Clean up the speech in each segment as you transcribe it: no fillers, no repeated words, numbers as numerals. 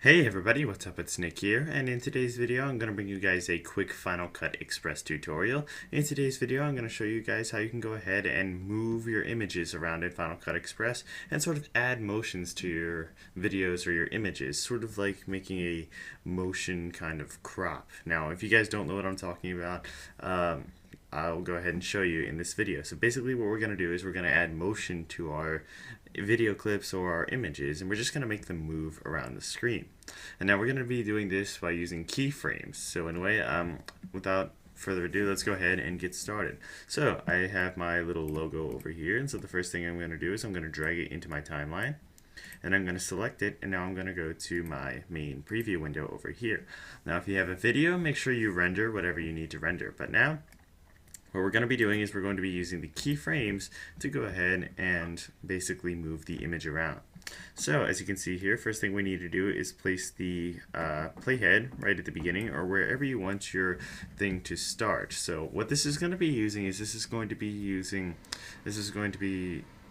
Hey everybody, what's up? It's Nick here, and in today's video I'm going to bring you guys a quick Final Cut Express tutorial. In today's video I'm going to show you guys how you can go ahead and move your images around in Final Cut Express and sort of add motions to your videos or your images, sort of like making a motion kind of crop. Now, if you guys don't know what I'm talking about, I'll go ahead and show you in this video. So basically what we're going to do is we're going to add motion to our video clips or our images, and we're just going to make them move around the screen. And now we're going to be doing this by using keyframes. So in a way, without further ado, let's go ahead and get started. So I have my little logo over here, and so the first thing I'm going to do is I'm going to drag it into my timeline, and I'm going to select it, and now I'm going to go to my main preview window over here. Now if you have a video, make sure you render whatever you need to render, but now what we're going to be doing is we're going to be using the keyframes to go ahead and basically move the image around. So as you can see here, first thing we need to do is place the playhead right at the beginning or wherever you want your thing to start. So what this is going to be using is this is going to be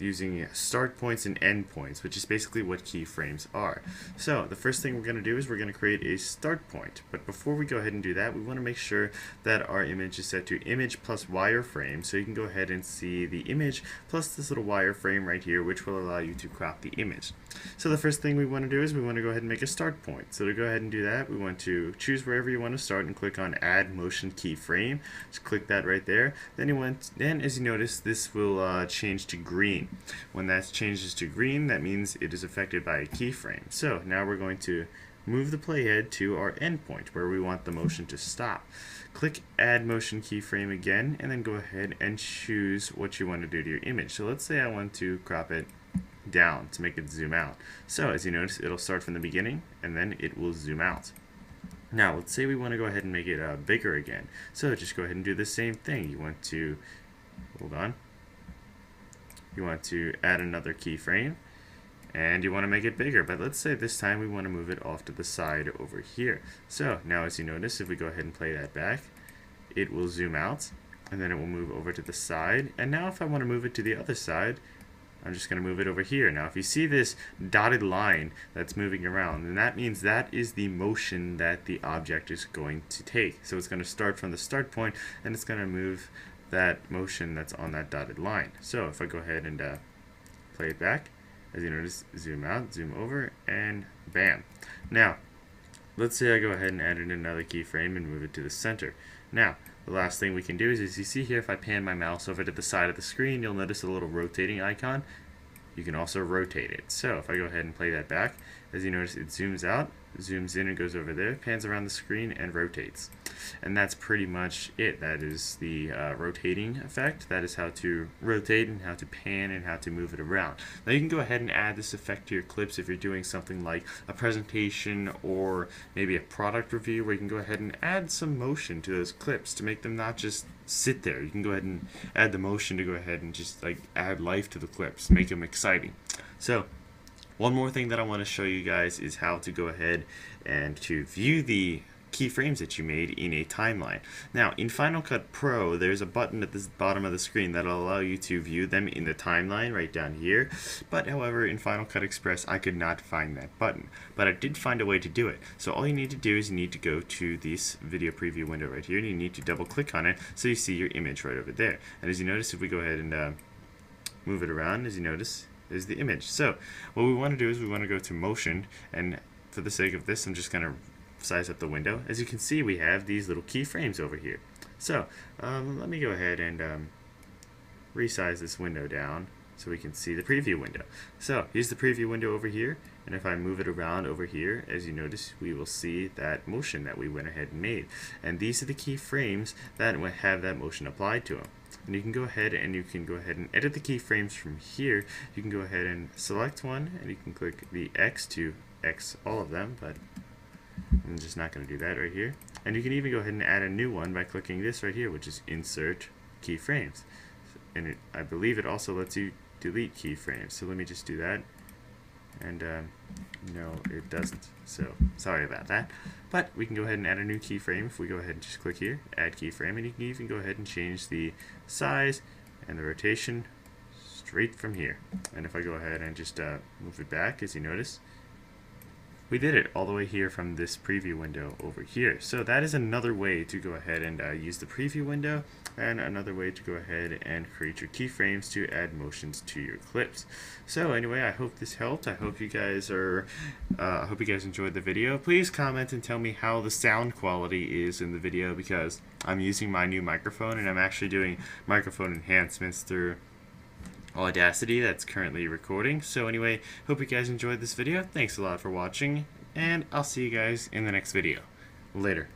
using start points and end points, which is basically what keyframes are. So the first thing we're going to do is we're going to create a start point. But before we go ahead and do that, we want to make sure that our image is set to image plus wireframe. So you can go ahead and see the image plus this little wireframe right here, which will allow you to crop the image. So the first thing we want to do is we want to go ahead and make a start point. So to go ahead and do that, we want to choose wherever you want to start and click on Add Motion Keyframe. Just click that right there. Then as you notice, this will change to green. When that changes to green, that means it is affected by a keyframe. So now we're going to move the playhead to our endpoint where we want the motion to stop. Click Add Motion Keyframe again, and then go ahead and choose what you want to do to your image. So let's say I want to crop it down to make it zoom out. So as you notice, it'll start from the beginning and then it will zoom out. Now let's say we want to go ahead and make it bigger again. So just go ahead and do the same thing. You want to add another keyframe and you want to make it bigger, but let's say this time we want to move it off to the side over here. So now as you notice, if we go ahead and play that back, it will zoom out and then it will move over to the side. And now if I want to move it to the other side, I'm just going to move it over here. Now if you see this dotted line that's moving around, then that means that is the motion that the object is going to take. So it's going to start from the start point and it's going to move that motion that's on that dotted line. So if I go ahead and play it back, as you notice, zoom out, zoom over, and bam. Now let's say I go ahead and add in another keyframe and move it to the center. Now the last thing we can do is, as you see here, if I pan my mouse over to the side of the screen, you'll notice a little rotating icon. You can also rotate it. So if I go ahead and play that back, as you notice, it zooms out, zooms in and goes over there, pans around the screen, and rotates. And that's pretty much it. That is the rotating effect. That is how to rotate and how to pan and how to move it around. Now you can go ahead and add this effect to your clips if you're doing something like a presentation or maybe a product review, where you can go ahead and add some motion to those clips to make them not just sit there. You can go ahead and add the motion to go ahead and just like add life to the clips, make them exciting. So one more thing that I want to show you guys is how to go ahead and to view the keyframes that you made in a timeline. Now in Final Cut Pro, there's a button at the bottom of the screen that will allow you to view them in the timeline right down here. But however, in Final Cut Express I could not find that button, but I did find a way to do it. So all you need to do is you need to go to this video preview window right here, and you need to double click on it so you see your image right over there. And as you notice, if we go ahead and move it around, as you notice, there's the image. So what we want to do is we want to go to motion, and for the sake of this I'm just going to size up the window. As you can see, we have these little keyframes over here. So let me go ahead and resize this window down so we can see the preview window. So here's the preview window over here, and if I move it around over here, as you notice, we will see that motion that we went ahead and made. And these are the keyframes that have that motion applied to them. And you can go ahead and edit the keyframes from here. You can go ahead and select one, and you can click the X to X all of them, but I'm just not going to do that right here. And you can even go ahead and add a new one by clicking this right here, which is Insert Keyframes. And I believe it also lets you delete keyframes. So let me just do that. And no, it doesn't. So sorry about that. But we can go ahead and add a new keyframe if we go ahead and just click here, Add Keyframe, and you can even go ahead and change the size and the rotation straight from here. And if I go ahead and just move it back, as you notice, we did it all the way here from this preview window over here. So that is another way to go ahead and use the preview window, and another way to go ahead and create your keyframes to add motions to your clips. So anyway, I hope this helped. I hope you guys enjoyed the video. Please comment and tell me how the sound quality is in the video, because I'm using my new microphone and I'm actually doing microphone enhancements through Audacity that's currently recording. So anyway, hope you guys enjoyed this video. Thanks a lot for watching, and I'll see you guys in the next video. Later.